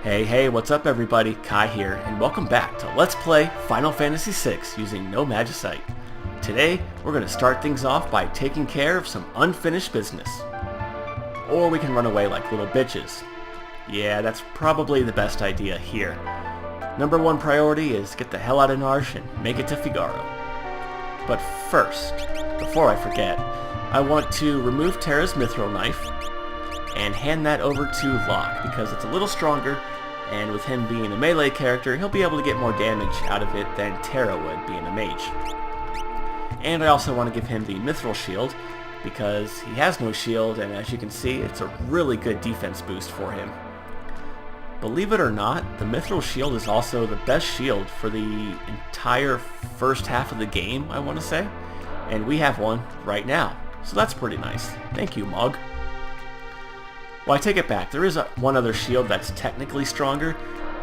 Hey, what's up everybody? Kai here, and welcome back to Let's Play Final Fantasy VI using no Magicite. Today, we're going to start things off by taking care of some unfinished business. Or we can run away like little bitches. Yeah, that's probably the best idea here. Number one priority is get the hell out of Narsh and make it to Figaro. But first, before I forget, I want to remove Terra's mithril knife and hand that over to Locke because it's a little stronger, and with him being a melee character, he'll be able to get more damage out of it than Terra would being a mage. And I also want to give him the mithril shield because he has no shield, and as you can see, it's a really good defense boost for him. Believe it or not, the mithril shield is also the best shield for the entire first half of the game, I want to say. And we have one right now, so that's pretty nice. Thank you, Mog. Well, I take it back. There is one other shield that's technically stronger,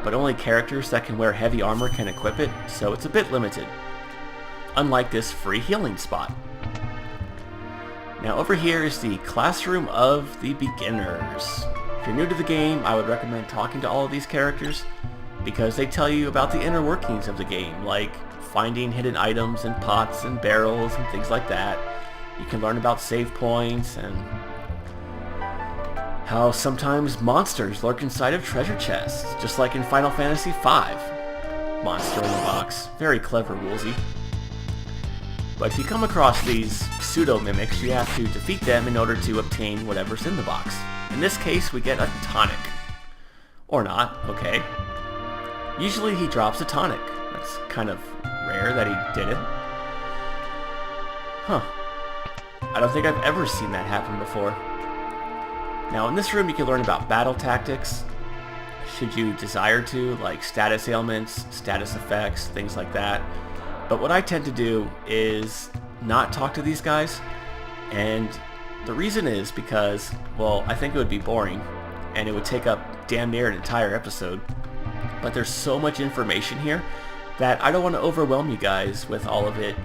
but only characters that can wear heavy armor can equip it, so it's a bit limited. Unlike this free healing spot. Now over here is the Classroom of the Beginners. If you're new to the game, I would recommend talking to all of these characters, because they tell you about the inner workings of the game, like finding hidden items in pots and barrels and things like that. You can learn about save points and how sometimes monsters lurk inside of treasure chests, just like in Final Fantasy V. Monster in the box. Very clever, Woolsey. But if you come across these pseudo-mimics, you have to defeat them in order to obtain whatever's in the box. In this case, we get a tonic. Or not, okay. Usually he drops a tonic. That's kind of rare that he didn't. Huh. I don't think I've ever seen that happen before. Now in this room you can learn about battle tactics, should you desire to, like status ailments, status effects, things like that. But what I tend to do is not talk to these guys, and the reason is because, well, I think it would be boring, and it would take up damn near an entire episode. But there's so much information here that I don't want to overwhelm you guys with all of it,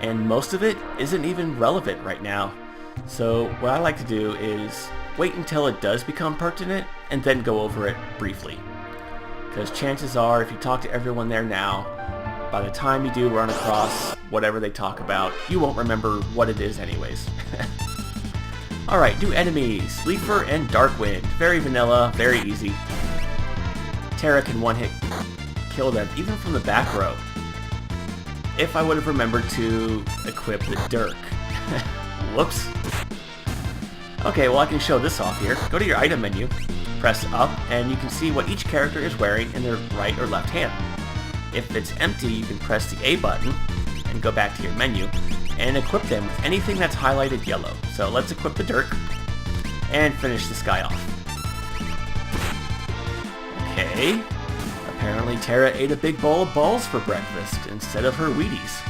and most of it isn't even relevant right now. So what I like to do is wait until it does become pertinent, and then go over it briefly. Because chances are, if you talk to everyone there now, by the time you do run across whatever they talk about, you won't remember what it is anyways. Alright, new enemies. Leafer and Darkwind. Very vanilla, very easy. Terra can one-hit kill them, even from the back row. If I would have remembered to equip the Dirk. Whoops. Okay, well I can show this off here. Go to your item menu, press up, and you can see what each character is wearing in their right or left hand. If it's empty, you can press the A button and go back to your menu and equip them with anything that's highlighted yellow. So let's equip the Dirk and finish this guy off. Okay, apparently Terra ate a big bowl of balls for breakfast instead of her Wheaties.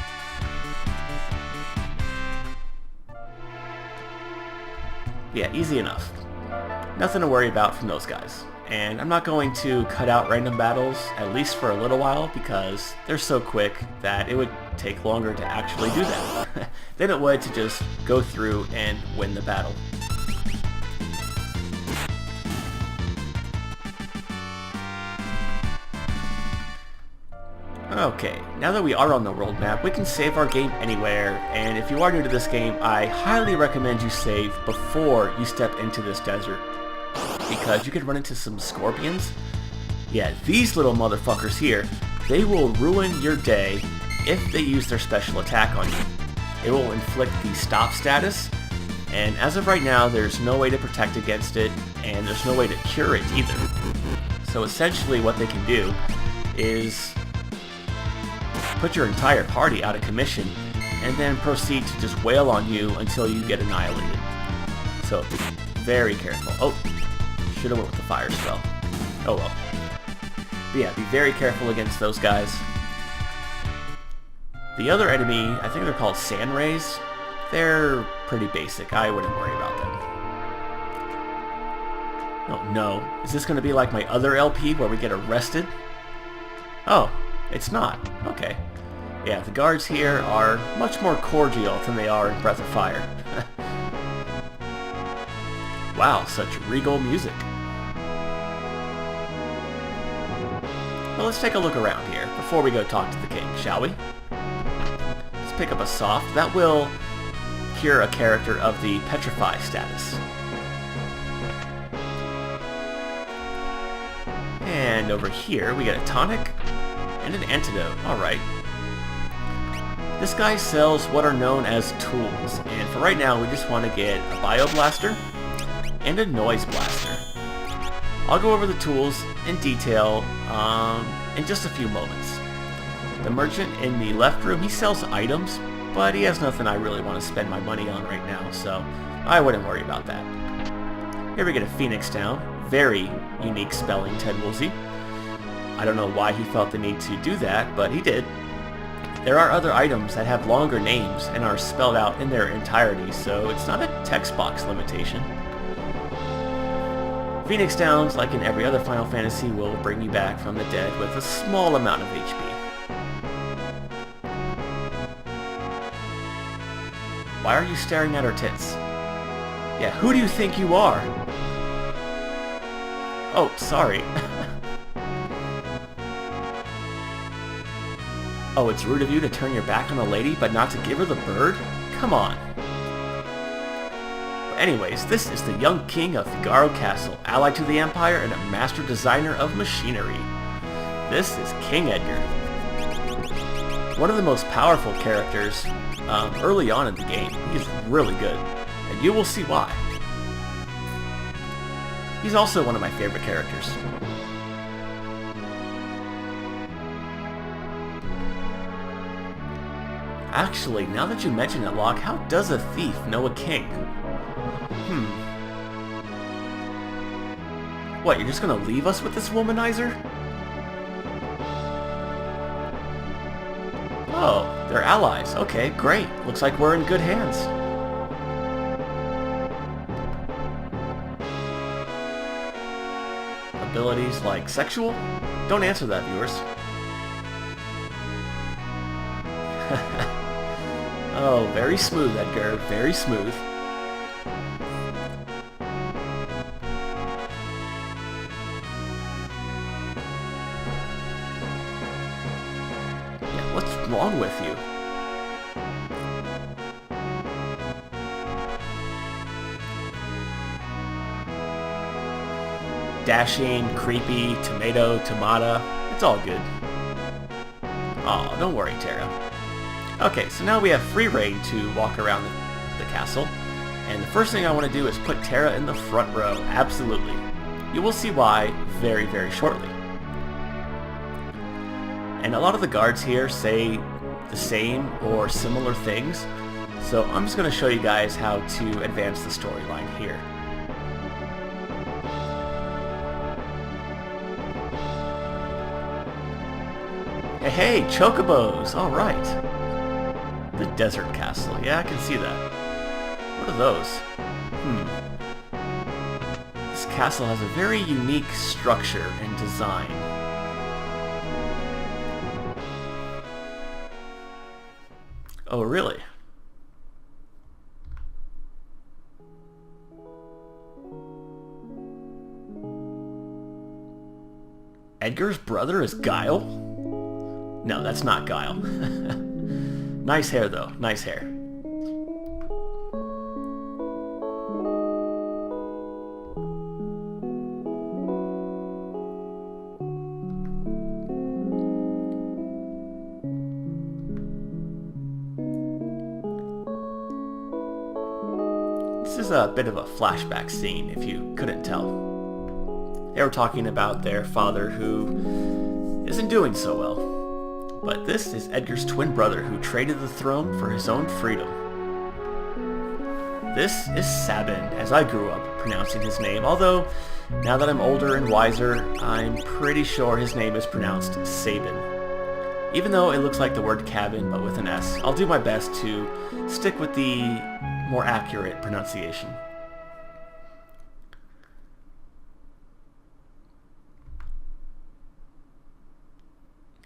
Yeah, easy enough. Nothing to worry about from those guys. And I'm not going to cut out random battles, at least for a little while, because they're so quick that it would take longer to actually do that than it would to just go through and win the battle. Okay, now that we are on the world map, we can save our game anywhere, and if you are new to this game, I highly recommend you save before you step into this desert, because you could run into some scorpions. Yeah, these little motherfuckers here, they will ruin your day if they use their special attack on you. It will inflict the stop status, and as of right now, there's no way to protect against it, and there's no way to cure it either. So essentially what they can do is put your entire party out of commission, and then proceed to just wail on you until you get annihilated. So be very careful. Oh, should have went with the fire spell. Oh well. But yeah, be very careful against those guys. The other enemy, I think they're called Sand Rays. They're pretty basic. I wouldn't worry about them. Oh no. Is this going to be like my other LP where we get arrested? Oh, it's not. Okay. Yeah, the guards here are much more cordial than they are in Breath of Fire. Wow, such regal music. So let's take a look around here before we go talk to the king, shall we? Let's pick up a soft. That will cure a character of the petrify status. And over here we get a tonic and an antidote. Alright. This guy sells what are known as tools, and for right now we just want to get a bioblaster and a noise blaster. I'll go over the tools in detail in just a few moments. The merchant in the left room, he sells items, but he has nothing I really want to spend my money on right now, so I wouldn't worry about that. Here we get a Phoenix Down. Very unique spelling, Ted Woolsey. I don't know why he felt the need to do that, but he did. There are other items that have longer names and are spelled out in their entirety, so it's not a text box limitation. Phoenix Downs, like in every other Final Fantasy, will bring you back from the dead with a small amount of HP. Why are you staring at her tits? Yeah, who do you think you are? Oh, sorry. Oh, it's rude of you to turn your back on a lady, but not to give her the bird? Come on. But anyways, this is the young king of Figaro Castle, allied to the Empire and a master designer of machinery. This is King Edgar. One of the most powerful characters early on in the game. He's really good, and you will see why. He's also one of my favorite characters. Actually, now that you mention it, Locke, how does a thief know a king? What, you're just gonna leave us with this womanizer? Oh, they're allies. Okay, great. Looks like we're in good hands. Abilities like sexual? Don't answer that, viewers. Oh, very smooth, Edgar. Very smooth. Yeah, what's wrong with you? Dashing, creepy, tomata. It's all good. Oh, don't worry, Terra. Okay, so now we have free reign to walk around the castle, and the first thing I want to do is put Terra in the front row, absolutely. You will see why very, very shortly. And a lot of the guards here say the same or similar things, so I'm just going to show you guys how to advance the storyline here. Hey, chocobos! Alright. The desert castle. Yeah, I can see that. What are those? This castle has a very unique structure and design. Oh, really? Edgar's brother is Guile? No, that's not Guile. Nice hair, though. Nice hair. This is a bit of a flashback scene, if you couldn't tell. They were talking about their father who isn't doing so well. But this is Edgar's twin brother who traded the throne for his own freedom. This is Sabin, as I grew up pronouncing his name, although now that I'm older and wiser, I'm pretty sure his name is pronounced Sabin. Even though it looks like the word cabin, but with an S, I'll do my best to stick with the more accurate pronunciation.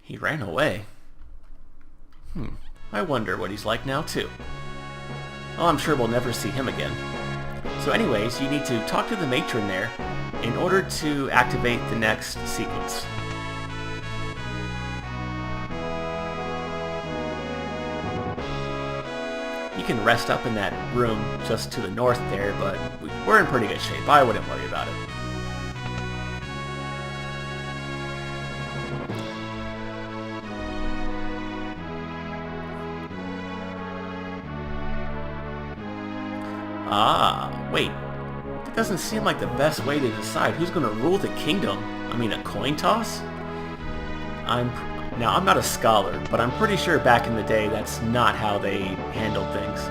He ran away. I wonder what he's like now, too. Oh, I'm sure we'll never see him again. So anyways, you need to talk to the matron there in order to activate the next sequence. can rest up in that room just to the north there, but we're in pretty good shape. I wouldn't worry about it. Ah, wait. That doesn't seem like the best way to decide who's going to rule the kingdom. I mean, a coin toss? Now, I'm not a scholar, but I'm pretty sure back in the day that's not how they handled things.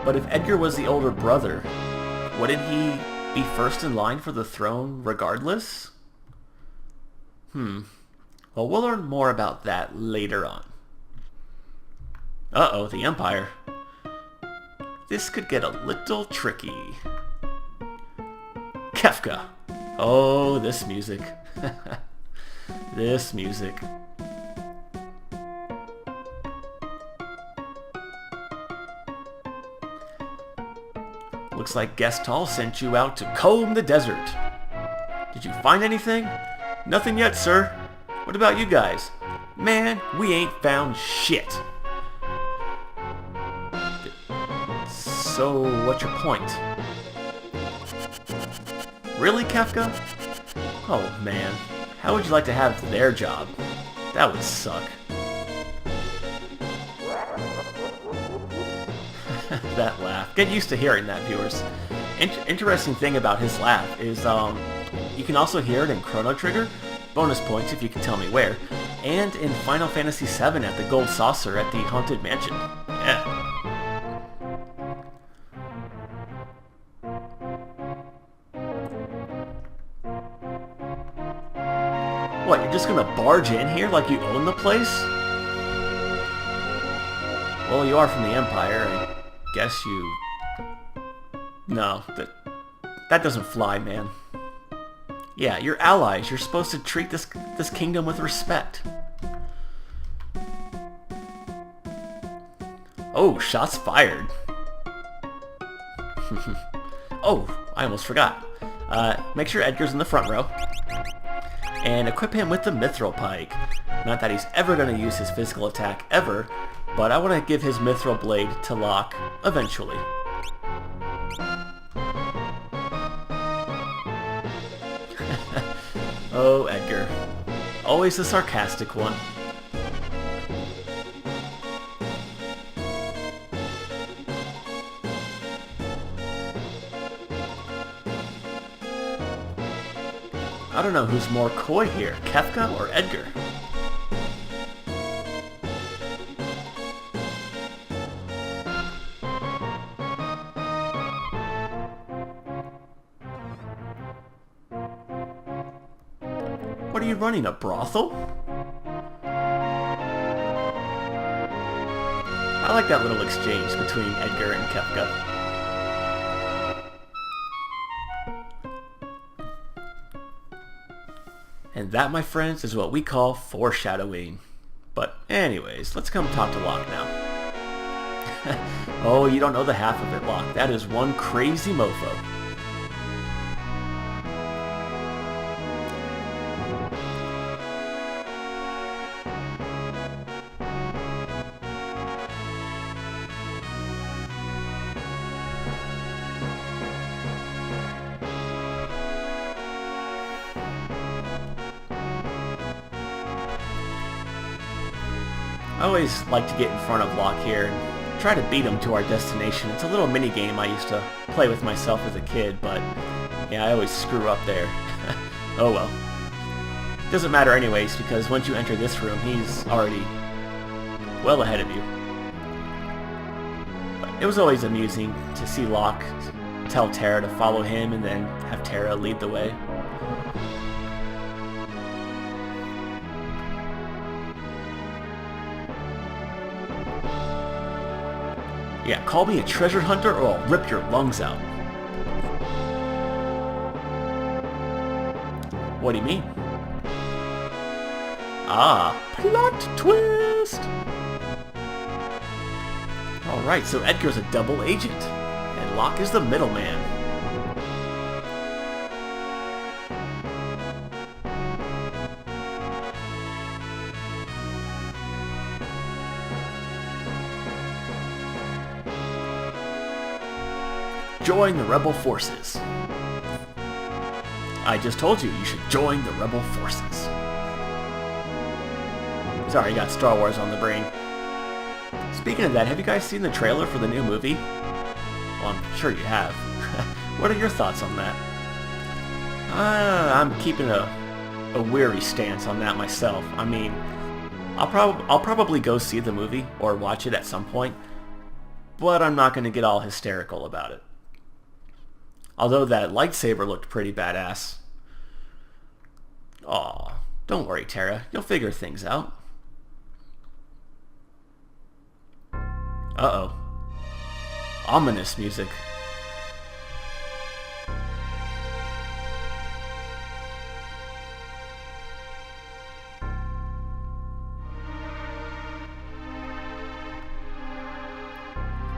But if Edgar was the older brother, wouldn't he be first in line for the throne regardless? Well, we'll learn more about that later on. Uh-oh, the Empire. This could get a little tricky. Kefka. Oh, this music. This music. Looks like Gestal sent you out to comb the desert. Did you find anything? Nothing yet, sir. What about you guys? Man, we ain't found shit. So, what's your point? Really, Kefka? Oh man, how would you like to have their job? That would suck. That laugh. Get used to hearing that, viewers. Interesting thing about his laugh is you can also hear it in Chrono Trigger, bonus points if you can tell me where, and in Final Fantasy VII at the Gold Saucer at the Haunted Mansion. Yeah. What, you're just gonna barge in here like you own the place? Well, you are from the Empire, I guess you... No, that doesn't fly, man. Yeah, you're allies. You're supposed to treat this kingdom with respect. Oh, shots fired. Oh, I almost forgot. Make sure Edgar's in the front row. And equip him with the Mithril Pike. Not that he's ever going to use his physical attack ever, but I want to give his Mithril Blade to Locke eventually. Oh, Edgar. Always the sarcastic one. I don't know who's more coy here, Kefka or Edgar. What are you running, a brothel? I like that little exchange between Edgar and Kefka. And that, my friends, is what we call foreshadowing. But anyways, let's come talk to Locke now. Oh, you don't know the half of it, Locke. That is one crazy mofo. I always like to get in front of Locke here and try to beat him to our destination. It's a little mini game I used to play with myself as a kid, but yeah, I always screw up there. Oh well. Doesn't matter anyways, because once you enter this room, he's already well ahead of you. But it was always amusing to see Locke tell Terra to follow him and then have Terra lead the way. Yeah, call me a treasure hunter or I'll rip your lungs out. What do you mean? Ah, plot twist! Alright, so Edgar's a double agent, and Locke is the middleman. join the rebel forces. I just told you should join the rebel forces. Sorry, got Star Wars on the brain. Speaking of that, have you guys seen the trailer for the new movie? Well, I'm sure you have. What are your thoughts on that? I'm keeping a weary stance on that myself. I mean, I'll probably go see the movie or watch it at some point, but I'm not going to get all hysterical about it. Although that lightsaber looked pretty badass. Aw, don't worry, Tara. You'll figure things out. Uh-oh. Ominous music.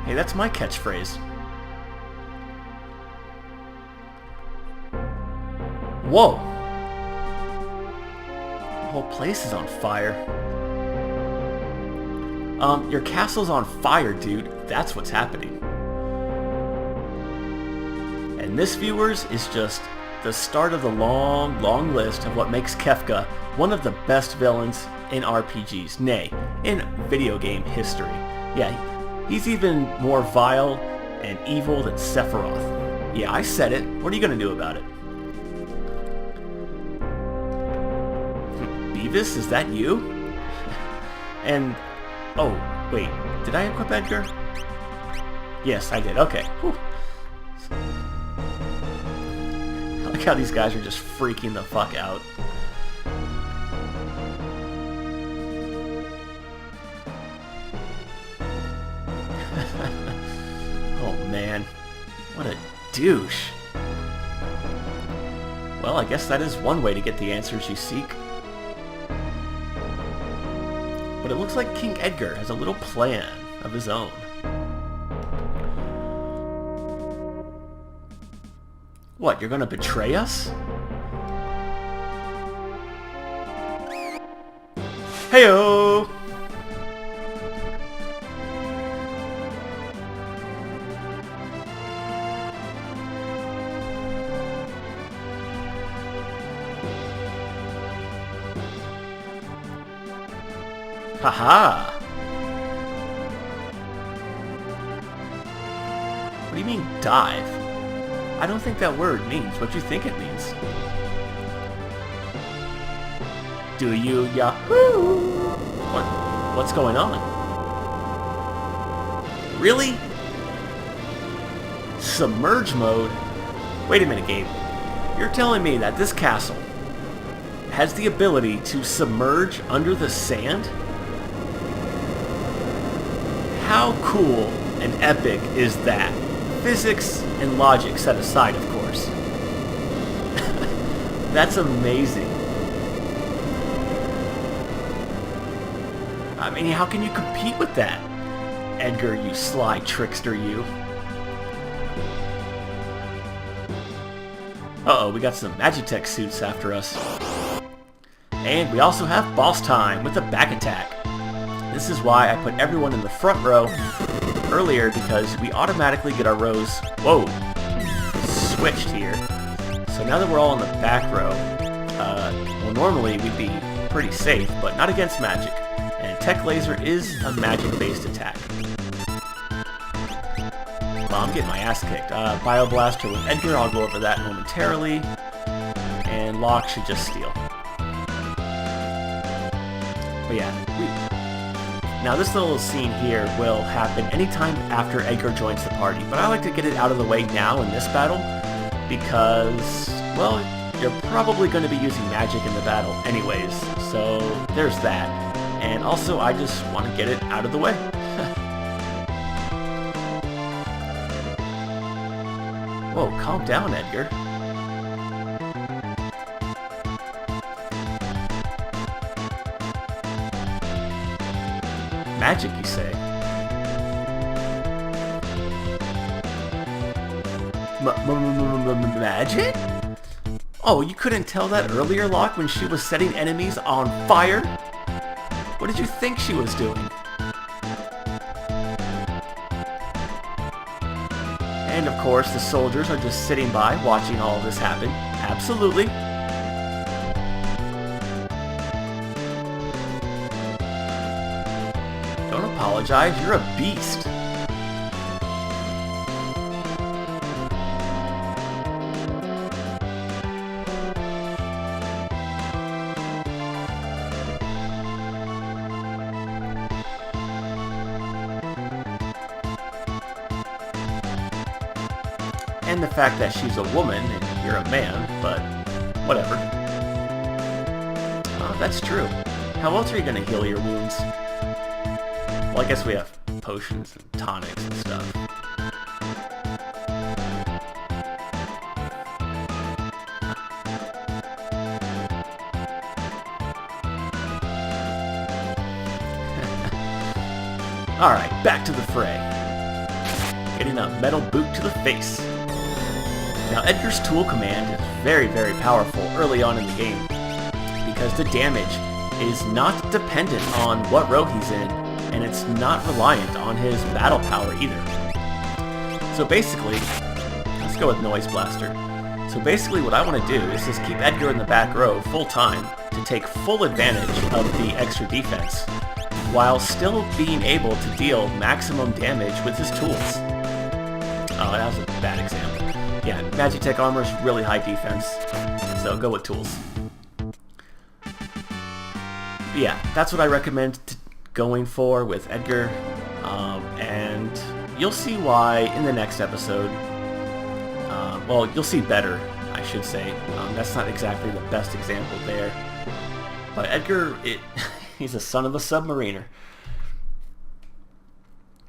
Hey, that's my catchphrase. Whoa! The whole place is on fire. Your castle's on fire, dude. That's what's happening. And this, viewers, is just the start of the long, long list of what makes Kefka one of the best villains in RPGs, nay, in video game history. Yeah, he's even more vile and evil than Sephiroth. Yeah, I said it. What are you going to do about it? Beavis, is that you? And, oh, wait, did I equip Edgar? Yes, I did. Okay. Whew. I like how these guys are just freaking the fuck out. Oh man, what a douche. Well, I guess that is one way to get the answers you seek. But it looks like King Edgar has a little plan of his own. What, you're gonna betray us? Heyo! Haha! What do you mean, dive? I don't think that word means what you think it means. Do you, yahoo? What's going on? Really? Submerge mode? Wait a minute, Gabe. You're telling me that this castle has the ability to submerge under the sand? How cool and epic is that? Physics and logic set aside, of course. That's amazing. I mean, how can you compete with that? Edgar, you sly trickster, you. Uh-oh, we got some Magitech suits after us. And we also have boss time with a back attack. This is why I put everyone in the front row earlier, because we automatically get our rows, whoa, switched here. So now that we're all in the back row, well, normally we'd be pretty safe, but not against magic. And Tech Laser is a magic-based attack. Well, I'm getting my ass kicked. Bio Blaster with Edgar, I'll go over that momentarily. And Locke should just steal. But yeah, now this little scene here will happen anytime after Edgar joins the party, but I like to get it out of the way now in this battle because, well, you're probably going to be using magic in the battle anyways, so there's that. And also, I just want to get it out of the way. Whoa, calm down, Edgar. Magic, you say? Magic? Oh, you couldn't tell that earlier, Locke, when she was setting enemies on fire? What did you think she was doing? And of course, the soldiers are just sitting by watching all of this happen. Absolutely. Don't apologize, you're a beast. And the fact that she's a woman and you're a man, but whatever. Oh, that's true. How else are you going to heal your wounds? Well, I guess we have potions and tonics and stuff. Alright, back to the fray. Getting a metal boot to the face. Now Edgar's tool command is very, very powerful early on in the game because the damage is not dependent on what row he's in, and it's not reliant on his battle power either. So basically, let's go with Noise Blaster. So basically what I want to do is just keep Edgar in the back row full time to take full advantage of the extra defense, while still being able to deal maximum damage with his tools. Oh, that was a bad example. Yeah, Magicite armor is really high defense, so go with tools. But yeah, that's what I recommend going for with Edgar, and you'll see why in the next episode. Well, you'll see better, I should say. That's not exactly the best example there. But Edgar, he's a son of a submariner.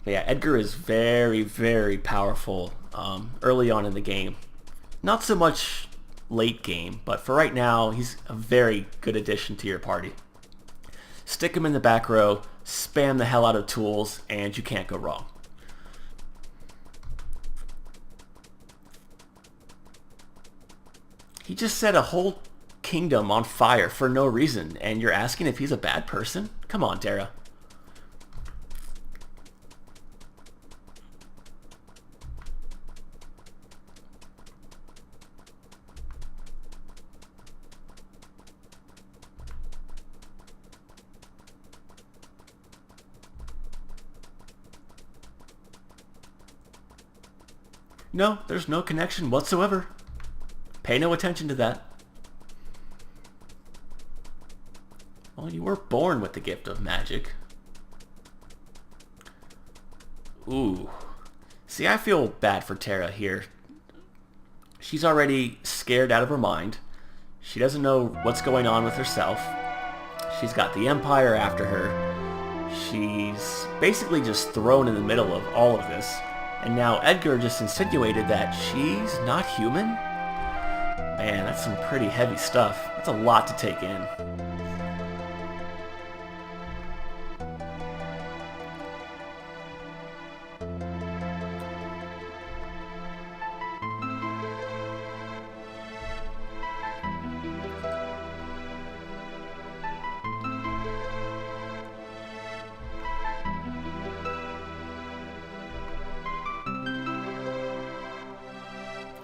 But yeah, Edgar is very, very powerful early on in the game. Not so much late game, but for right now, he's a very good addition to your party. Stick him in the back row, spam the hell out of tools, and you can't go wrong. He just set a whole kingdom on fire for no reason, and you're asking if he's a bad person? Come on, Dara. No, there's no connection whatsoever. Pay no attention to that. Well, you were born with the gift of magic. Ooh. See, I feel bad for Tara here. She's already scared out of her mind. She doesn't know what's going on with herself. She's got the Empire after her. She's basically just thrown in the middle of all of this. And now Edgar just insinuated that she's not human? Man, that's some pretty heavy stuff. That's a lot to take in.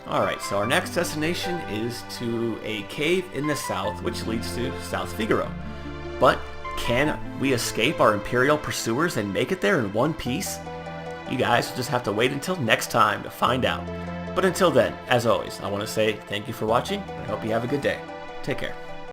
Alright, so our next destination is to a cave in the south, which leads to South Figaro. But can we escape our Imperial pursuers and make it there in one piece? You guys will just have to wait until next time to find out. But until then, as always, I want to say thank you for watching, and I hope you have a good day. Take care.